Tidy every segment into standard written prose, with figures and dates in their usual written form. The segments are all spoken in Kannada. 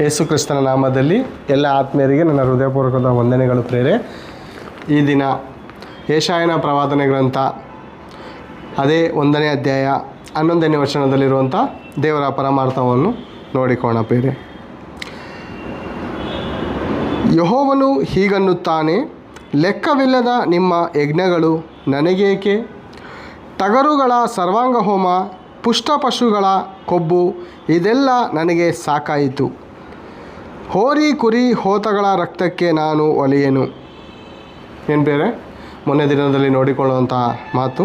ಯೇಸು ಕ್ರಿಸ್ತನ ನಾಮದಲ್ಲಿ ಎಲ್ಲ ಆತ್ಮೀಯರಿಗೆ ನನ್ನ ಹೃದಯಪೂರ್ವಕದ ವಂದನೆಗಳು ಪ್ರೇರೆ. ಈ ದಿನ ಯೆಶಾಯನ ಪ್ರವಾದನೆ ಗ್ರಂಥ ಅದೇ 1ನೇ ಅಧ್ಯಾಯ 11ನೇ ವಚನದಲ್ಲಿರುವಂಥ ದೇವರ ಪರಮಾರ್ಥವನ್ನು ನೋಡಿಕೋಣ ಪ್ರೇರೆ. ಯೆಹೋವನು ಹೀಗನ್ನುತ್ತಾನೆ, ಲೆಕ್ಕವಿಲ್ಲದ ನಿಮ್ಮ ಯಜ್ಞಗಳು ನನಗೇಕೆ? ಟಗರುಗಳ ಸರ್ವಾಂಗ ಹೋಮ, ಪುಷ್ಟಪಶುಗಳ ಕೊಬ್ಬು ಇದೆಲ್ಲ ನನಗೆ ಸಾಕಾಯಿತು. ಹೋರಿ ಕುರಿ ಹೋತಗಳ ರಕ್ತಕ್ಕೆ ನಾನು ಒಲಿಯೆನು. ಏನು ಬೇರೆ ಮೊನ್ನೆ ದಿನದಲ್ಲಿ ನೋಡಿಕೊಳ್ಳುವಂಥ ಮಾತು.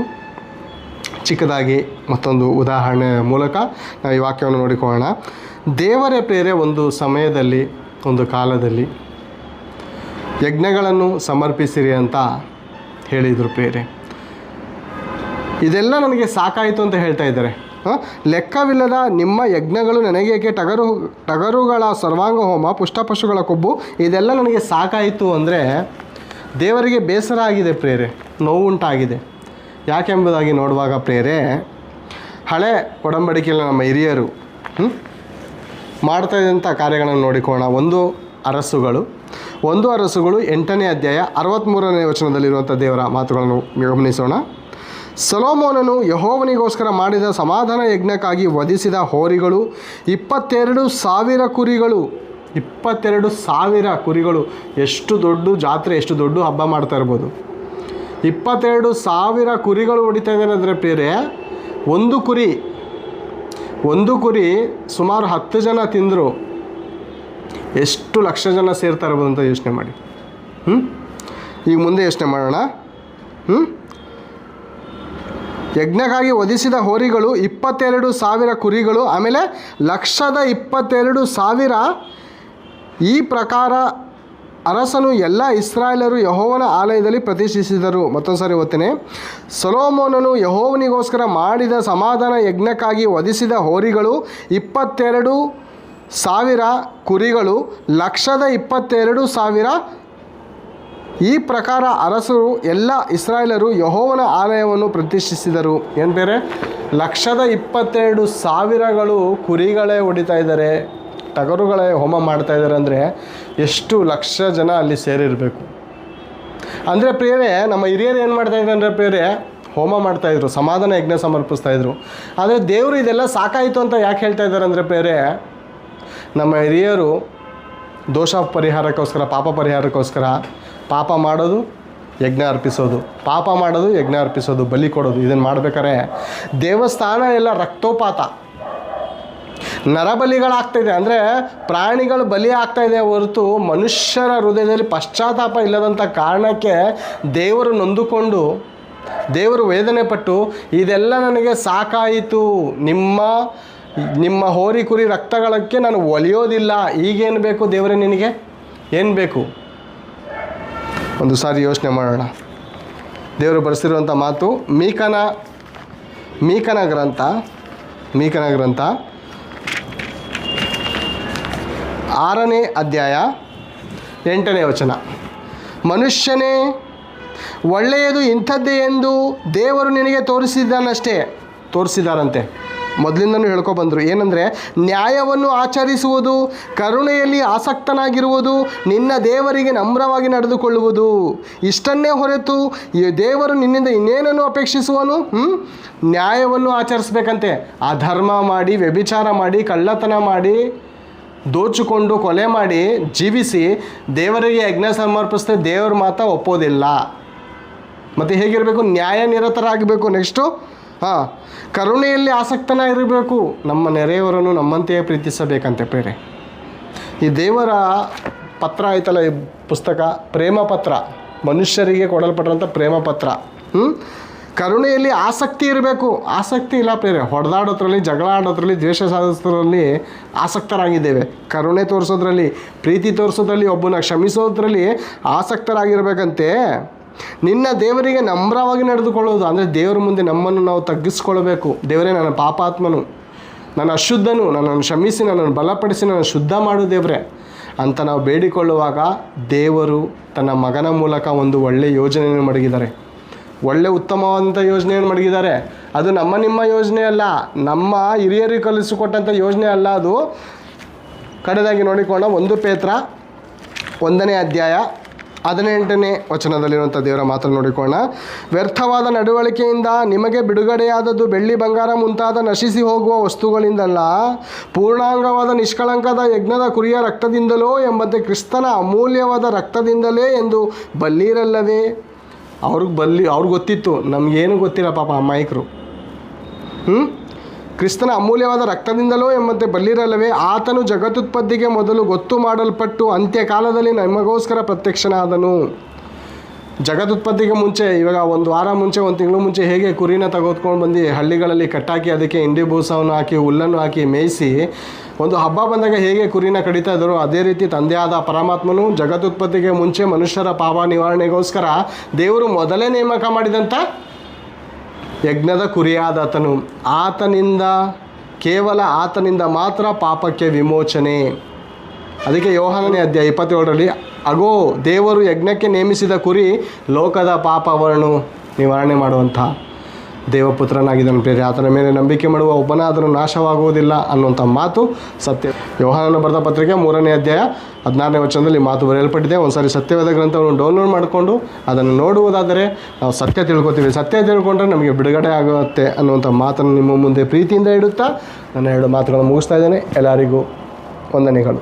ಚಿಕ್ಕದಾಗಿ ಮತ್ತೊಂದು ಉದಾಹರಣೆ ಮೂಲಕ ನಾವು ಈ ವಾಕ್ಯವನ್ನು ನೋಡಿಕೊಳ್ಳೋಣ. ದೇವರೇ ಪ್ರೇರೆ ಒಂದು ಸಮಯದಲ್ಲಿ, ಒಂದು ಕಾಲದಲ್ಲಿ ಯಜ್ಞಗಳನ್ನು ಸಮರ್ಪಿಸಿರಿ ಅಂತ ಹೇಳಿದರು ಪ್ರೇರೆ. ಇದೆಲ್ಲ ನನಗೆ ಸಾಕಾಯಿತು ಅಂತ ಹೇಳ್ತಾ ಇದ್ದಾರೆ. ಲೆಕ್ಕವಿಲ್ಲದ ನಿಮ್ಮ ಯಜ್ಞಗಳು ನನಗೇಕೆ? ಟಗರುಗಳ ಸರ್ವಾಂಗ ಹೋಮ, ಪುಷ್ಟಪಶುಗಳ ಕೊಬ್ಬು ಇದೆಲ್ಲ ನನಗೆ ಸಾಕಾಯಿತು ಅಂದರೆ ದೇವರಿಗೆ ಬೇಸರ ಆಗಿದೆ ಪ್ರೇರೆ, ನೋವುಂಟಾಗಿದೆ. ಯಾಕೆಂಬುದಾಗಿ ನೋಡುವಾಗ ಪ್ರೇರೆ, ಹಳೆ ಒಡಂಬಡಿಕೆಯಲ್ಲಿ ನಮ್ಮ ಹಿರಿಯರು ಮಾಡ್ತಾಯಿದ್ದಂಥ ಕಾರ್ಯಗಳನ್ನು ನೋಡಿಕೋಣ. ಒಂದು ಅರಸುಗಳು 8ನೇ ಅಧ್ಯಾಯ 63ನೇ ವಚನದಲ್ಲಿರುವಂಥ ದೇವರ ಮಾತುಗಳನ್ನು ಗಮನಿಸೋಣ. ಸೊಲೊಮೋನನು ಯೆಹೋವನಿಗೋಸ್ಕರ ಮಾಡಿದ ಸಮಾಧಾನ ಯಜ್ಞಕ್ಕಾಗಿ ವಧಿಸಿದ ಹೋರಿಗಳು 22,000 ಕುರಿಗಳು. 22,000 ಕುರಿಗಳು. ಎಷ್ಟು ದೊಡ್ಡ ಜಾತ್ರೆ, ಎಷ್ಟು ದೊಡ್ಡ ಹಬ್ಬ ಮಾಡ್ತಾ ಇರ್ಬೋದು. 22,000 ಕುರಿಗಳು ಹೊಡಿತಾ ಇದ್ದಾನೆ ಅಂದರೆ ಬೇರೆ. ಒಂದು ಕುರಿ ಸುಮಾರು 10 ಜನ ತಿಂದರು ಎಷ್ಟು ಲಕ್ಷ ಜನ ಸೇರ್ತಾ ಇರ್ಬೋದು ಅಂತ ಯೋಚನೆ ಮಾಡಿ. ಈಗ ಮುಂದೆ ಯೋಚನೆ ಮಾಡೋಣ. ಯಜ್ಞಕ್ಕಾಗಿ ವಧಿಸಿದ ಹೋರಿಗಳು 22,000 ಕುರಿಗಳು, ಆಮೇಲೆ 122,000. ಈ ಪ್ರಕಾರ ಅರಸನು ಎಲ್ಲ ಇಸ್ರಾಯೇಲರು ಯೆಹೋವನ ಆಲಯದಲ್ಲಿ ಪ್ರತಿಷ್ಠಿಸಿದರು. ಮತ್ತೊಂದು ಸಾರಿ ಓದ್ತೇನೆ. ಸೊಲೊಮೋನನು ಯೆಹೋವನಿಗೋಸ್ಕರ ಮಾಡಿದ ಸಮಾಧಾನ ಯಜ್ಞಕ್ಕಾಗಿ ವಧಿಸಿದ ಹೋರಿಗಳು 22,000 ಕುರಿಗಳು, 122,000. ಈ ಪ್ರಕಾರ ಅರಸರು ಎಲ್ಲ ಇಸ್ರಾಯೇಲರು ಯೆಹೋವನ ಆಲಯವನ್ನು ಪ್ರತಿಷ್ಠಿಸಿದರು. ಏನು ಬೇರೆ 122,000 ಕುರಿಗಳೇ ಹೊಡಿತಾ ಇದ್ದಾರೆ, ಟಗರುಗಳೇ ಹೋಮ ಮಾಡ್ತಾ ಇದ್ದಾರೆ ಅಂದರೆ ಎಷ್ಟು ಲಕ್ಷ ಜನ ಅಲ್ಲಿ ಸೇರಿರಬೇಕು. ಅಂದರೆ ಪ್ರಿಯರೇ, ನಮ್ಮ ಹಿರಿಯರು ಏನು ಮಾಡ್ತಾಯಿದ್ರು ಅಂದರೆ ಪ್ರಿಯರೇ, ಹೋಮ ಮಾಡ್ತಾಯಿದ್ರು, ಸಮಾಧಾನ ಯಜ್ಞ ಸಮರ್ಪಿಸ್ತಾಯಿದ್ರು. ಆದರೆ ದೇವರು ಇದೆಲ್ಲ ಸಾಕಾಯಿತು ಅಂತ ಯಾಕೆ ಹೇಳ್ತಾ ಇದ್ದಾರೆ ಅಂದರೆ ಪ್ರಿಯರೇ, ನಮ್ಮ ಹಿರಿಯರು ದೋಷ ಪರಿಹಾರಕ್ಕೋಸ್ಕರ, ಪಾಪ ಪರಿಹಾರಕ್ಕೋಸ್ಕರ ಪಾಪ ಮಾಡೋದು, ಯಜ್ಞ ಅರ್ಪಿಸೋದು, ಪಾಪ ಮಾಡೋದು, ಯಜ್ಞ ಅರ್ಪಿಸೋದು, ಬಲಿ ಕೊಡೋದು, ಇದನ್ನು ಮಾಡ್ಬೇಕಾದ್ರೆ ದೇವಸ್ಥಾನ ಎಲ್ಲ ರಕ್ತೋಪಾತ, ನರಬಲಿಗಳಾಗ್ತಾಯಿದೆ. ಅಂದರೆ ಪ್ರಾಣಿಗಳು ಬಲಿ ಆಗ್ತಾಯಿದೆ ಹೊರತು ಮನುಷ್ಯರ ಹೃದಯದಲ್ಲಿ ಪಶ್ಚಾತ್ತಾಪ ಇಲ್ಲದಂಥ ಕಾರಣಕ್ಕೆ ದೇವರು ನೊಂದುಕೊಂಡು, ದೇವರು ವೇದನೆ ಪಟ್ಟು ಇದೆಲ್ಲ ನನಗೆ ಸಾಕಾಯಿತು, ನಿಮ್ಮ ಹೋರಿ ಕುರಿ ರಕ್ತಗಳಕ್ಕೆ ನಾನು ಒಲಿಯೋದಿಲ್ಲ. ಈಗೇನು ಬೇಕು ದೇವರೇ, ನಿನಗೆ ಏನು ಬೇಕು? ಒಂದು ಸಾರಿ ಯೋಚನೆ ಮಾಡೋಣ. ದೇವರು ಬರೆಸಿರುವಂಥ ಮಾತು ಮೀಕನ ಗ್ರಂಥ 6ನೇ ಅಧ್ಯಾಯ 8ನೇ ವಚನ. ಮನುಷ್ಯನೇ, ಒಳ್ಳೆಯದು ಇಂಥದ್ದೇ ಎಂದು ದೇವರು ನಿನಗೆ ತೋರಿಸಿದಾರಂತೆ. ಮೊದಲಿಂದನೂ ಹೇಳ್ಕೊಬಂದರು. ಏನಂದರೆ, ನ್ಯಾಯವನ್ನು ಆಚರಿಸುವುದು, ಕರುಣೆಯಲ್ಲಿ ಆಸಕ್ತನಾಗಿರುವುದು, ನಿನ್ನ ದೇವರಿಗೆ ನಮ್ರವಾಗಿ ನಡೆದುಕೊಳ್ಳುವುದು, ಇಷ್ಟನ್ನೇ ಹೊರತು ದೇವರು ನಿನ್ನಿಂದ ಇನ್ನೇನನ್ನು ಅಪೇಕ್ಷಿಸುವನು? ನ್ಯಾಯವನ್ನು ಆಚರಿಸ್ಬೇಕಂತೆ. ಅಧರ್ಮ ಮಾಡಿ, ವ್ಯಭಿಚಾರ ಮಾಡಿ, ಕಳ್ಳತನ ಮಾಡಿ, ದೋಚಿಕೊಂಡು ಕೊಲೆ ಮಾಡಿ ಜೀವಿಸಿ ದೇವರಿಗೆ ಯಜ್ಞ ಸಮರ್ಪಿಸ್ತೆ ದೇವರು ಮಾತ್ರ ಒಪ್ಪೋದಿಲ್ಲ. ಮತ್ತು ಹೇಗಿರಬೇಕು? ನ್ಯಾಯ ನಿರತರಾಗಬೇಕು. ನೆಕ್ಸ್ಟು ಕರುಣೆಯಲ್ಲಿ ಆಸಕ್ತನಾಗಿರಬೇಕು. ನಮ್ಮ ನೆರೆಯವರನ್ನು ನಮ್ಮಂತೆಯೇ ಪ್ರೀತಿಸಬೇಕಂತೆ ಪ್ರೇರೆ. ಈ ದೇವರ ಪತ್ರ ಆಯ್ತಲ್ಲ, ಈ ಪುಸ್ತಕ ಪ್ರೇಮ ಪತ್ರ, ಮನುಷ್ಯರಿಗೆ ಕೊಡಲ್ಪಟ್ಟಂಥ ಪ್ರೇಮ ಪತ್ರ. ಕರುಣೆಯಲ್ಲಿ ಆಸಕ್ತಿ ಇರಬೇಕು. ಆಸಕ್ತಿ ಇಲ್ಲ ಪ್ರೇರೆ. ಹೊಡೆದಾಡೋದ್ರಲ್ಲಿ, ಜಗಳ ಆಡೋದ್ರಲ್ಲಿ, ದ್ವೇಷ ಸಾಧಿಸೋದ್ರಲ್ಲಿ ಆಸಕ್ತರಾಗಿದ್ದೇವೆ. ಕರುಣೆ ತೋರಿಸೋದ್ರಲ್ಲಿ, ಪ್ರೀತಿ ತೋರಿಸೋದ್ರಲ್ಲಿ, ಒಬ್ಬನ ಕ್ಷಮಿಸೋದ್ರಲ್ಲಿ ಆಸಕ್ತರಾಗಿರ್ಬೇಕಂತೆ. ನಿನ್ನ ದೇವರಿಗೆ ನಮ್ರವಾಗಿ ನಡೆದುಕೊಳ್ಳೋದು ಅಂದರೆ ದೇವರ ಮುಂದೆ ನಮ್ಮನ್ನು ನಾವು ತಗ್ಗಿಸ್ಕೊಳ್ಬೇಕು. ದೇವರೇ, ನನ್ನ ಪಾಪಾತ್ಮನು, ನಾನು ಅಶುದ್ಧನು, ನನ್ನನ್ನು ಕ್ಷಮಿಸಿ, ನನ್ನನ್ನು ಬಲಪಡಿಸಿ, ನನ್ನ ಶುದ್ಧ ಮಾಡು ದೇವರೇ ಅಂತ ನಾವು ಬೇಡಿಕೊಳ್ಳುವಾಗ ದೇವರು ತನ್ನ ಮಗನ ಮೂಲಕ ಒಂದು ಒಳ್ಳೆಯ ಯೋಜನೆಯನ್ನು ಮಡಗಿದ್ದಾರೆ. ಒಳ್ಳೆ ಉತ್ತಮವಾದಂಥ ಯೋಜನೆಯನ್ನು ಮಡಗಿದ್ದಾರೆ. ಅದು ನಿಮ್ಮ ಯೋಜನೆ ಅಲ್ಲ, ನಮ್ಮ ಹಿರಿಯರಿಗೆ ಕಲಿಸಿಕೊಟ್ಟಂಥ ಯೋಜನೆ ಅಲ್ಲ. ಅದು ಕಡೆದಾಗಿ ನೋಡಿಕೊಳ್ಳೋಣ 1 ಪೇತ್ರ 1ನೇ ಅಧ್ಯಾಯ 18ನೇ ವಚನದಲ್ಲಿರುವಂಥ ದೇವರ ಮಾತನ್ನು ನೋಡಿಕೊಳ್ಳೋಣ. ವ್ಯರ್ಥವಾದ ನಡವಳಿಕೆಯಿಂದ ನಿಮಗೆ ಬಿಡುಗಡೆಯಾದದ್ದು ಬೆಳ್ಳಿ ಬಂಗಾರ ಮುಂತಾದ ನಶಿಸಿ ಹೋಗುವ ವಸ್ತುಗಳಿಂದಲ್ಲ, ಪೂರ್ಣಾಂಗವಾದ ನಿಷ್ಕಳಂಕದ ಯಜ್ಞದ ಕುರಿಯ ರಕ್ತದಿಂದಲೋ ಎಂಬಂತೆ ಕ್ರಿಸ್ತನ ಅಮೂಲ್ಯವಾದ ರಕ್ತದಿಂದಲೇ ಎಂದು ಬಲ್ಲಿರಲ್ಲವೇ. ಅವ್ರಿಗೆ ಗೊತ್ತಿತ್ತು, ನಮಗೇನು ಗೊತ್ತಿಲ್ಲ ಪಾಪ ಅಮಾಯಕರು. ಕ್ರಿಸ್ತನ ಅಮೂಲ್ಯವಾದ ರಕ್ತದಿಂದಲೋ ಎಂಬಂತೆ ಬಲ್ಲಿರಲ್ಲವೇ. ಆತನು ಜಗತ್ತುತ್ಪತ್ತಿಗೆ ಮೊದಲು ಗೊತ್ತು ಮಾಡಲ್ಪಟ್ಟು ಅಂತ್ಯಕಾಲದಲ್ಲಿ ನಮಗೋಸ್ಕರ ಪ್ರತ್ಯಕ್ಷನಾದನು. ಜಗತ್ತುತ್ಪತ್ತಿಗೆ ಮುಂಚೆ, ಇವಾಗ 1 ವಾರ ಮುಂಚೆ 1 ತಿಂಗಳು ಮುಂಚೆ ಹೇಗೆ ಕುರಿನ ತೆಗೆದುಕೊಂಡು ಬಂದು ಹಳ್ಳಿಗಳಲ್ಲಿ ಕಟ್ಟಾಕಿ ಅದಕ್ಕೆ ಇಂಡಿ ಬೂಸವನ್ನು ಹಾಕಿ ಹುಲ್ಲನ್ನು ಹಾಕಿ ಮೇಯಿಸಿ ಒಂದು ಹಬ್ಬ ಬಂದಾಗ ಹೇಗೆ ಕುರಿನ ಕಡಿತಾ ಇದ್ದರು, ಅದೇ ರೀತಿ ತಂದೆಯಾದ ಪರಮಾತ್ಮನು ಜಗತ್ತುತ್ಪತ್ತಿಗೆ ಮುಂಚೆ ಮನುಷ್ಯರ ಪಾಪ ನಿವಾರಣೆಗೋಸ್ಕರ ದೇವರು ಮೊದಲೇ ನೇಮಕ ಮಾಡಿದಂಥ ಯಜ್ಞದ ಕುರಿಯಾದಾತನು. ಕೇವಲ ಆತನಿಂದ ಮಾತ್ರ ಪಾಪಕ್ಕೆ ವಿಮೋಚನೆ. ಅದಕ್ಕೆ ಯೋಹಾನನೇ ಅಧ್ಯಾಯ 27ರಲ್ಲಿ ಅಗೋ ದೇವರು ಯಜ್ಞಕ್ಕೆ ನೇಮಿಸಿದ ಕುರಿ ಲೋಕದ ಪಾಪವನ್ನು ನಿವಾರಣೆ ಮಾಡುವಂಥ ದೇವಪುತ್ರನಾಗಿದ್ದಾನೆ ಪ್ರಿಯರೇ. ಆತನ ಮೇಲೆ ನಂಬಿಕೆ ಮಾಡುವ ಒಬ್ಬನಾದರೂ ನಾಶವಾಗುವುದಿಲ್ಲ ಅನ್ನುವಂಥ ಮಾತು ಸತ್ಯ. ಯೋಹಾನನ ಬರೆದ ಪತ್ರಿಕೆ 3ನೇ ಅಧ್ಯಾಯ 16ನೇ ವಚನದಲ್ಲಿ ಮಾತು ಬರೆಯಲ್ಪಟ್ಟಿದೆ. ಒಂದು ಸಾರಿ ಸತ್ಯವೇದ ಗ್ರಂಥವನ್ನು ಡೌನ್ಲೋಡ್ ಮಾಡಿಕೊಂಡು ಅದನ್ನು ನೋಡುವುದಾದರೆ ನಾವು ಸತ್ಯ ತಿಳ್ಕೊತೀವಿ. ಸತ್ಯ ತಿಳ್ಕೊಂಡ್ರೆ ನಮಗೆ ಬಿಡುಗಡೆ ಆಗುತ್ತೆ ಅನ್ನುವಂಥ ಮಾತನ್ನು ನಿಮ್ಮ ಮುಂದೆ ಪ್ರೀತಿಯಿಂದ ಇಡುತ್ತಾ ನನ್ನ 2 ಮಾತುಗಳನ್ನು ಮುಗಿಸ್ತಾ ಇದ್ದೇನೆ. ಎಲ್ಲರಿಗೂ ವಂದನೆಗಳು.